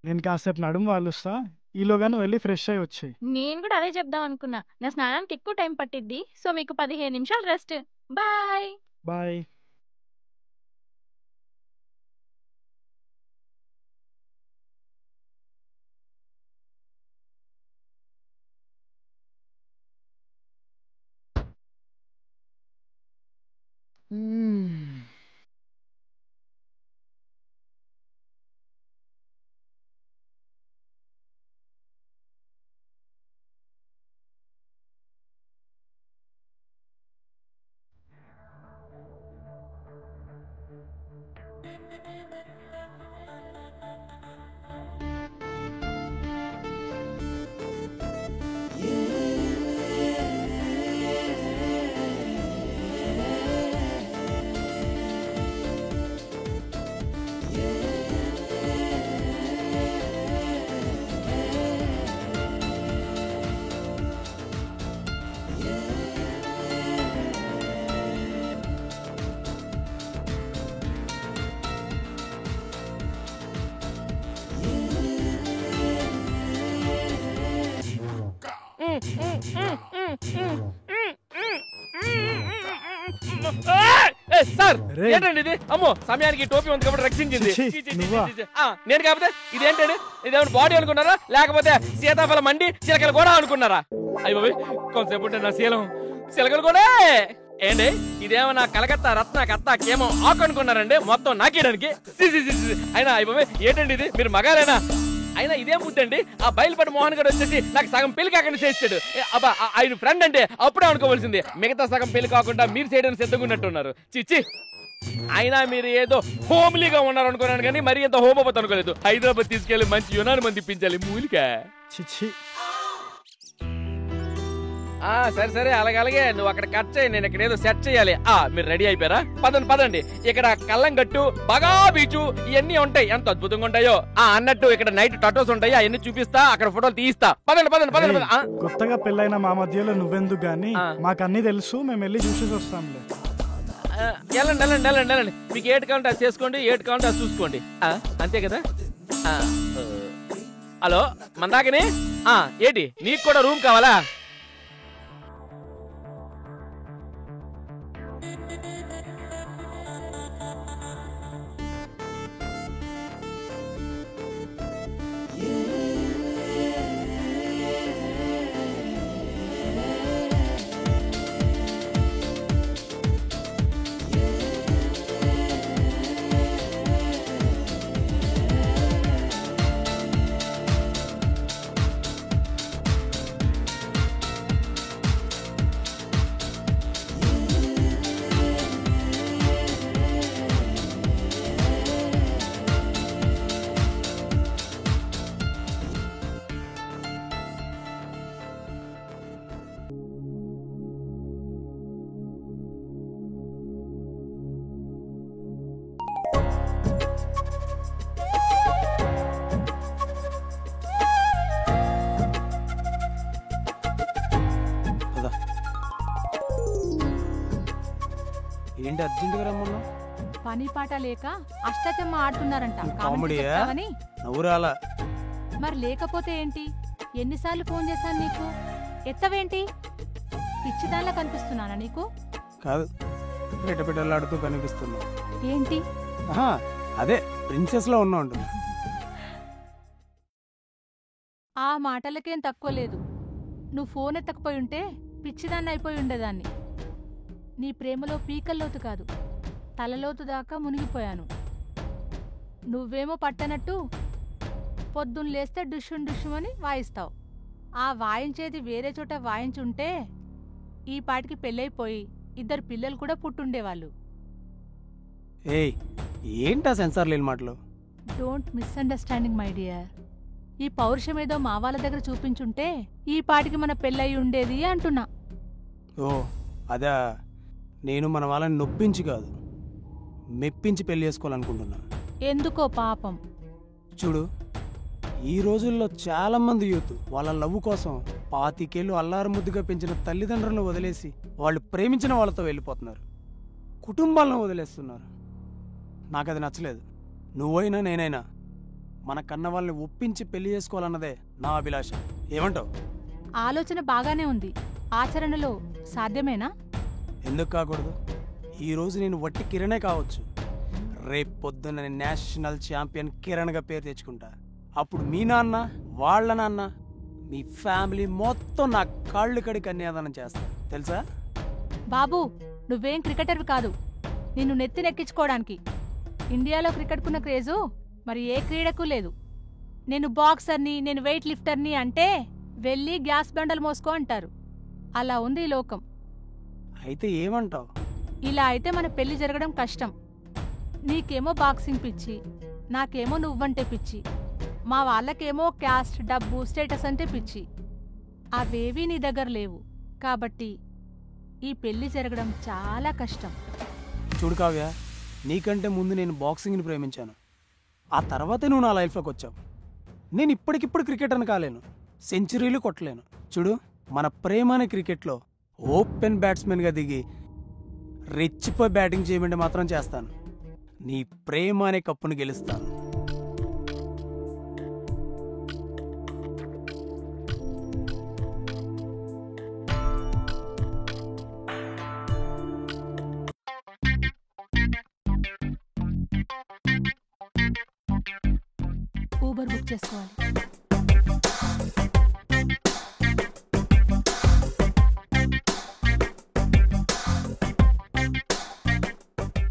నేను కాసేపు నడుము వాలుస్తా, ఈలోగా నువ్వు వెళ్ళి ఫ్రెష్ అయ్యి వచ్చేయి. నేను కూడా అదే చెప్దాం అనుకున్నా. నా స్నానానికి ఎక్కువ టైం పట్టిద్ది. సో మీకు 15 నిమిషాలు రెస్ట్. బాయ్. బాయ్. సార్ ఏంటండి ఇది? అమ్మో, సమయానికి టోపీ ఉంది కాబట్టి రక్షించింది. నేను కాకపోతే ఇదేంటండి? ఇదేమన్నా బాడీ అనుకున్నారా, లేకపోతే సీతాఫలం మండి చిలకలు కూడా అనుకున్నారా? అయ్యో కొంతసేపు నా శీలం చిలకలు కూడా ఏంటి? ఇదేమన్నా కలకత్తా రత్న కత్తా కేమో ఆకు అనుకున్నారండి మొత్తం నాకేయడానికి. అయినా అయ్యో ఏంటండి ఇది? మీరు మగాలేనా? అయినా ఇదేం బుద్ధండి? ఆ బయలుపడి మోహన్ గారు వచ్చేసి నాకు సగం పెళ్లి కాకుండా చేస్తాడు. అబ్బా, ఆయన ఫ్రెండ్ అంటే అప్పుడే అనుకోవాల్సింది. మిగతా సగం పెళ్లి కాకుండా మీరు చేయడానికి సిద్ధంగా ఉన్నట్టున్నారు. చిచ్చి, అయినా మీరు ఏదో హోమ్లీగా ఉన్నారు అనుకున్నాను కానీ మరి ఎంత హోమోపతి అనుకోలేదు. హైదరాబాద్ తీసుకెళ్లి మంచి యునాని మంది ఇప్పించాలి మూలిక. చిచ్చి. సరే సరే, అలాగే నువ్వు అక్కడ కట్ చేయి, నేను ఇక్కడ ఏదో సెట్ చేయాలి. మీరు రెడీ అయిపోయారా? పదండి. ఇక్కడ కల్లంగట్టు, బగా బీచు ఇవన్నీ ఉంటాయి. ఎంత అద్భుతంగా ఉంటాయో. అన్నట్టు ఇక్కడ నైట్ టటోస్ ఉంటాయి, అవన్నీ చూపిస్తా, అక్కడ ఫోటోలు తీస్తా. పదండి. కొత్తగా పెళ్ళైన మా మధ్యలో నువ్వెందుకు గానీ, మాకు అన్ని తెలుసు, మేము వెళ్ళి చూసేసి వస్తాంలే. వెళ్ళండి. మీకు ఏటు కావాలంటే అది చేసుకోండి, ఏటు కావాలంటే అది చూసుకోండి. అంతే కదా? హలో మందాకిని, ఏంటి నీకు కూడా రూమ్ కావాలా? ఏంటి అర్జెంటుగా రమ్మన్నా? పని పాట లేక అష్టచమ్మ ఆడుతున్నారంట. నవ్వురాలా? మరి లేకపోతే ఏంటి? ఎన్నిసార్లు ఫోన్ చేశాను నీకు? ఎత్తవేంటి? పిచ్చిదానిలా కనిపిస్తున్నానా నీకు? కాదు, పిట్టలాడుతూ కనిపిస్తున్నా. ఏంటి? అదే ప్రిన్సెస్ లో ఉన్నా ఉంటుంది. ఆ మాటలకేం తక్కువ లేదు. నువ్వు ఫోన్ ఎత్తకపోయి ఉంటే పిచ్చిదాన్ని అయిపోయి ఉండేదాన్ని. నీ ప్రేమలో పీకల్లోతు కాదు, తలలోతు దాకా మునిగిపోయాను. నువ్వేమో పట్టనట్టు పొద్దున్న లేస్తే డుష్షుని వాయిస్తావు. ఆ వాయించేది వేరే చోట వాయించుంటే ఈ పాటికి పెళ్ళైపోయి 2 పిల్లలు కూడా పుట్టుండేవాళ్ళు. ఏయ్, ఏంటా సెన్సార్ లేని మాటలు? Don't misunderstanding my dear. ఈ పౌరుషమేదో మా వాళ్ళ దగ్గర చూపించుంటే ఈ పాటికి మన పెళ్ళయి ఉండేది అంటున్నా. ఓ అదా, నేను మన వాళ్ళని నొప్పించి కాదు, మెప్పించి పెళ్లి చేసుకోవాలనుకుంటున్నా. ఎందుకో పాపం. చూడు, ఈ రోజుల్లో చాలా మంది యూత్ వాళ్ళ లవ్ కోసం 25 ఏళ్ళు అల్లారు ముద్దుగా పెంచిన తల్లిదండ్రులను వదిలేసి వాళ్ళు ప్రేమించిన వాళ్ళతో వెళ్ళిపోతున్నారు, కుటుంబాలను వదిలేస్తున్నారు. నాకు అది నచ్చలేదు. నువ్వైనా నేనైనా మన కన్న వాళ్ళని ఒప్పించి పెళ్లి చేసుకోవాలన్నదే నా అభిలాష. ఏమంటావు? ఆలోచన బాగానే ఉంది, ఆచరణలో సాధ్యమేనా? ఎందుకు కాకూడదు? ఈరోజు నేను వట్టి కిరణే కావచ్చు, రేపు పొద్దున్న నేషనల్ ఛాంపియన్ కిరణ్గా పేరు తెచ్చుకుంటా. అప్పుడు మీ నాన్న, వాళ్ళ నాన్న, మీ ఫ్యామిలీ మొత్తం నా కాళ్ళు కడి కన్యాదానం చేస్తారు, తెలుసా? బాబు, నువ్వేం క్రికెటర్వి కాదు నిన్ను నెత్తినెక్కించుకోవడానికి. ఇండియాలో క్రికెట్కున్న క్రేజు మరి ఏ క్రీడకు లేదు. నేను బాక్సర్ని, నేను వెయిట్ లిఫ్టర్ని అంటే వెళ్ళి గ్యాస్ బండలు మోసుకో అంటారు. అలా ఉంది ఈ లోకం. అయితే ఏమంటావు? ఇలా అయితే మన పెళ్లి జరగడం కష్టం. నీకేమో బాక్సింగ్ పిచ్చి, నాకేమో నువ్వంటే పిచ్చి, మా వాళ్ళకేమో క్యాస్ట్, డబ్బు, స్టేటస్ అంటే పిచ్చి. అవేవీ నీ దగ్గర లేవు. కాబట్టి ఈ పెళ్లి జరగడం చాలా కష్టం. చూడు కావ్య, నీకంటే ముందు నేను బాక్సింగ్ని ప్రేమించాను. ఆ తర్వాతే నువ్వు నా లైఫ్లోకి వచ్చావు. నేను ఇప్పటికిప్పుడు క్రికెటర్ని కాలేను, సెంచరీలు కొట్టలేను. చూడు, మన ప్రేమ అనే క్రికెట్లో ఓపెన్ బ్యాట్స్మెన్గా దిగి రెచ్చిపోయి బ్యాటింగ్ చేయమంటే మాత్రం చేస్తాను. నీ ప్రేమ అనే కప్పును గెలుస్తాను. ఊబర్ బుక్ చేసుకోవాలి.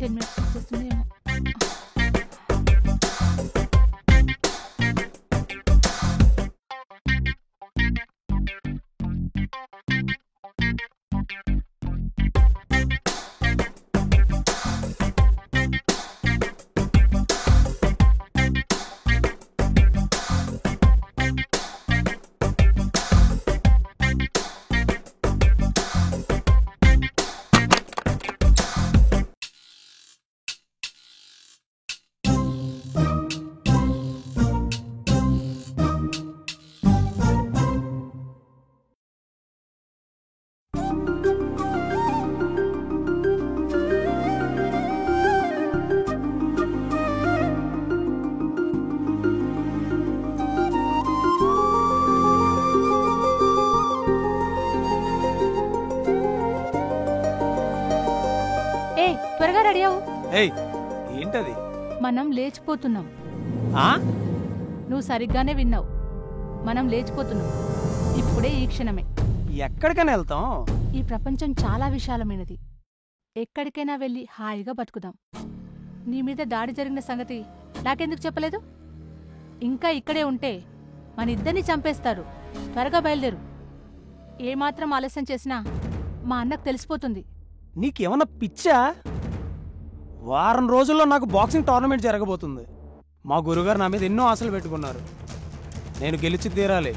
టెన్ మినిట్స్ వచ్చేస్తుందేమో. త్వరగా రెడీ అవ్వు. ఏయ్, ఏంటది? మనం లేచిపోతున్నాం. ఆ? నువ్వు సరిగ్గానే విన్నావు. మనం లేచిపోతున్నాం ఇప్పుడే, ఈ క్షణమే. ఎక్కడికైనా వెళ్తాం. ఈ ప్రపంచం చాలా విశాలమైనది. ఎక్కడికైనా వెళ్ళి హాయిగా బతుకుదాం. నీ మీద దాడి జరిగిన సంగతి నాకెందుకు చెప్పలేదు? ఇంకా ఇక్కడే ఉంటే మన ఇద్దరిని చంపేస్తారు. త్వరగా బయలుదేరు. ఏమాత్రం ఆలస్యం చేసినా మా అన్నకు తెలిసిపోతుంది. నీకేమన్నా పిచ్చా? వారం రోజుల్లో నాకు బాక్సింగ్ టోర్నమెంట్ జరగబోతుంది. మా గురుగారు నా మీద ఎన్నో ఆశలు పెట్టుకున్నారు. నేను గెలిచి తీరాలి.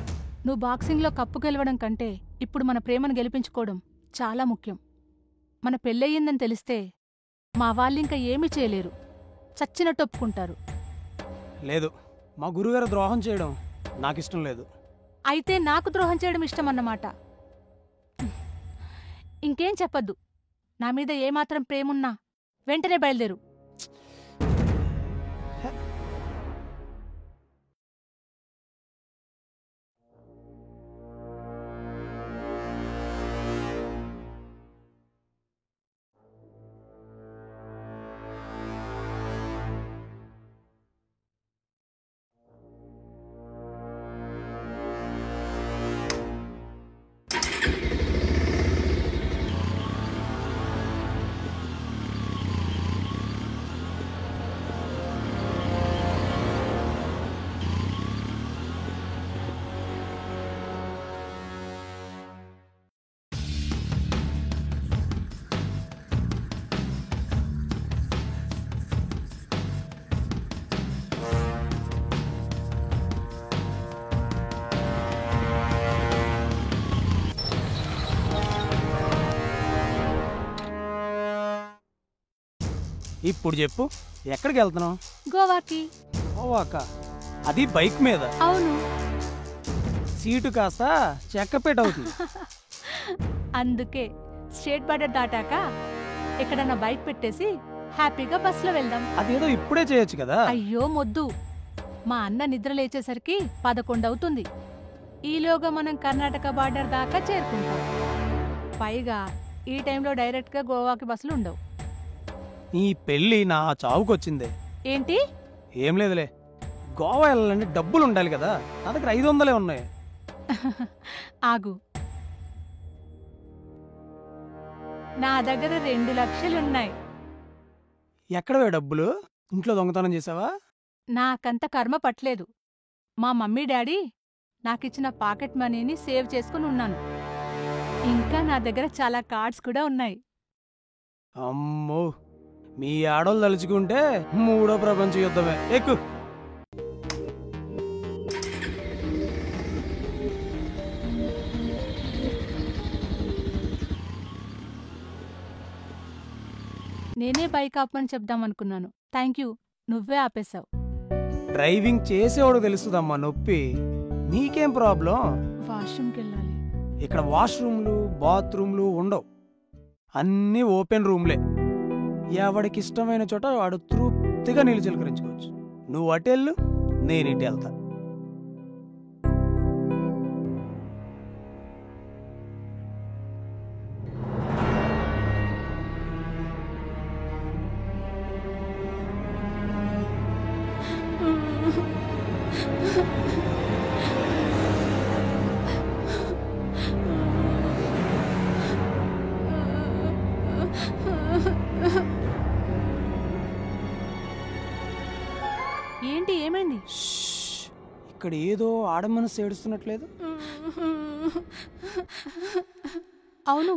నువ్వు బాక్సింగ్లో కప్పు గెలవడం కంటే ఇప్పుడు మన ప్రేమను గెలిపించుకోవడం చాలా ముఖ్యం. మన పెళ్ళయ్యిందని తెలిస్తే మా వాళ్ళింకా ఏమీ చేయలేరు, చచ్చినట్టు ఒప్పుకుంటారు. లేదు, మా గురుగారు ద్రోహం చేయడం నాకిష్టం లేదు. అయితే నాకు ద్రోహం చేయడం ఇష్టమన్నమాట. ఇంకేం చెప్పద్దు. నా మీద ఏమాత్రం ప్రేమున్నా వెంటనే బయలుదేరు. ఇప్పుడు చెప్పు, ఎక్కడికి వెళ్తున్నావు? గోవాకి. గోవాకా? అది బైక్ మీద? అవును. సీటు కాస్త చెక్కపేట అవుతుంది. అందుకే స్టేట్ బార్డర్ దాటాక ఎక్కడన్నా బైక్ పెట్టేసి హ్యాపీగా బస్సులో వెళ్దాం. అదేదో ఇప్పుడే చేయొచ్చు కదా. అయ్యో మొద్దు, మా అన్న నిద్ర లేచేసరికి 11 అవుతుంది. ఈలోగా మనం కర్ణాటక బార్డర్ దాకా చేరుకుంటాం. పైగా ఈ టైంలో డైరెక్ట్గా గోవాకి బస్సులు ఉండవు. ఈ పెళ్ళి నా చావుకొచ్చిందే. ఏంటి? ఏం లేదులే, గోవా వెళ్ళాలంటే డబ్బులు ఉండాలి కదా, నా దగ్గర 500 ఉన్నాయి. ఆగు, నా దగ్గర 2 లక్షలున్నాయి. ఎక్కడవే డబ్బులు? ఇంట్లో దొంగతనం చేసావా? నాకంత కర్మ పట్లేదు. మా మమ్మీ డాడీ నాకిచ్చిన పాకెట్ మనీని సేవ్ చేసుకుని ఉన్నాను. ఇంకా నా దగ్గర చాలా కార్డ్స్ కూడా ఉన్నాయి. అమ్మో, మీ ఆడోళ్ళు తలుచుకుంటే 3వ ప్రపంచ యుద్ధమే. ఎక్కు. నేనే బైక్ ఆపమని చెప్దామనుకున్నాను. థ్యాంక్ యూ, నువ్వే ఆపేశావు. డ్రైవింగ్ చేసేవాడు తెలుస్తుందమ్మా నొప్పి. నీకేం ప్రాబ్లం? వాష్రూమ్కి వెళ్ళాలి. ఇక్కడ వాష్రూమ్లు బాత్రూమ్లు ఉండవు, అన్నీ ఓపెన్ రూమ్లే. ఎవడికి ఇష్టమైన చోట వాడు తృప్తిగా నీళ్ళు చిలకరించుకోవచ్చు. నువ్వు అటెళ్ళు, నేను ఇటు వెళ్తా. ఏంటి, ఏమైంది? ఇక్కడ ఏదో ఆడమనసు ఏడుస్తున్నట్లేదు. అవును,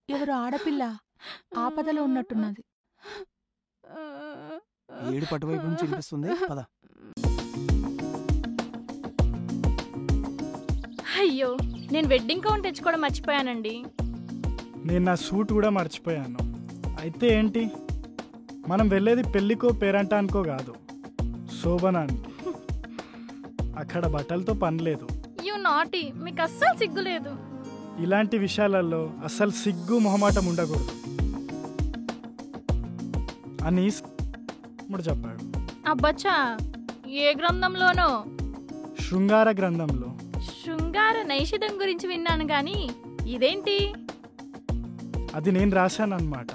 ఎవరు ఆడపిల్ల ఆపదలో ఉన్నట్టున్నది. ఏడు పటువైపు నుంచి వినిపిస్తుంది. పద. అయ్యో, నేను వెడ్డింగ్ కౌంట్ తెచ్చుకోవడం మర్చిపోయానండి. నేను నా సూట్ కూడా మర్చిపోయాను. అయితే ఏంటి, మనం వెళ్ళేది పెళ్ళికో పేరంటానికో కాదు, శోభనానికి. అక్కడ బట్టలతో పని లేదు. యు నాటీ, మీకు అస్సలు సిగ్గులేదు. ఇలాంటి విషయాలలో అస్సలు సిగ్గు మొహమాటం ఉండకూడదు అని ఇప్పుడు చెప్పాడు. అబ్బచ్చా, ఏ గ్రంథంలోనో? శృంగార గ్రంథంలో. శృంగార నైషిధం గురించి విన్నాను గాని ఇదేంటి? అది నేను రాశాను అన్నమాట.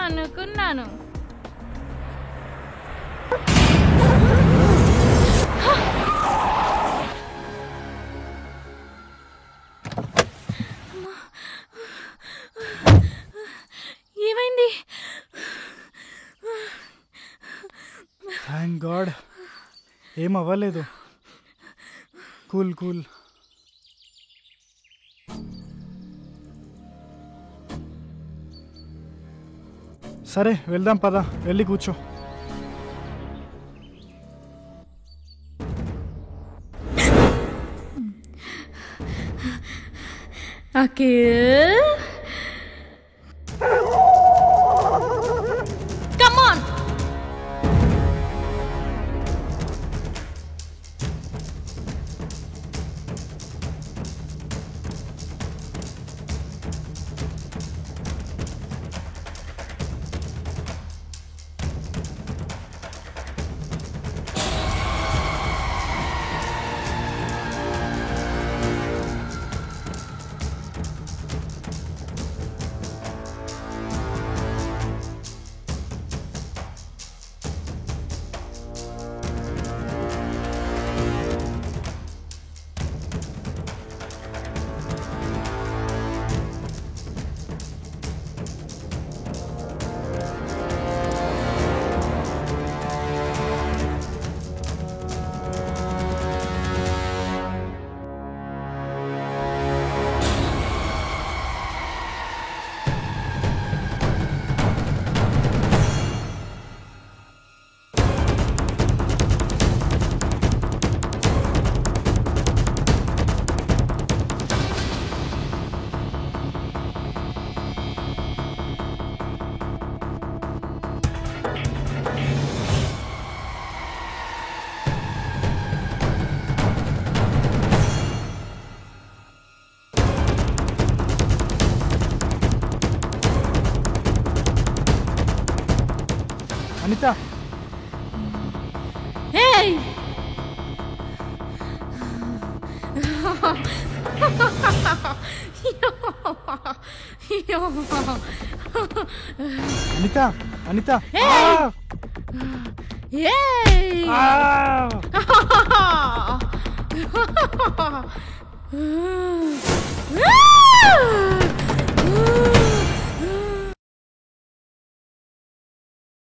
అనుకున్నాను. ఏమైంది? థ్యాంక్ గాడ్, ఏం అవ్వలేదు. Cool cool. సరే వెళ్దాం, పద. వెళ్ళి కూర్చో. Akhil, come on. అనిత, ఏయ్ అనిత అనిత ఏయ్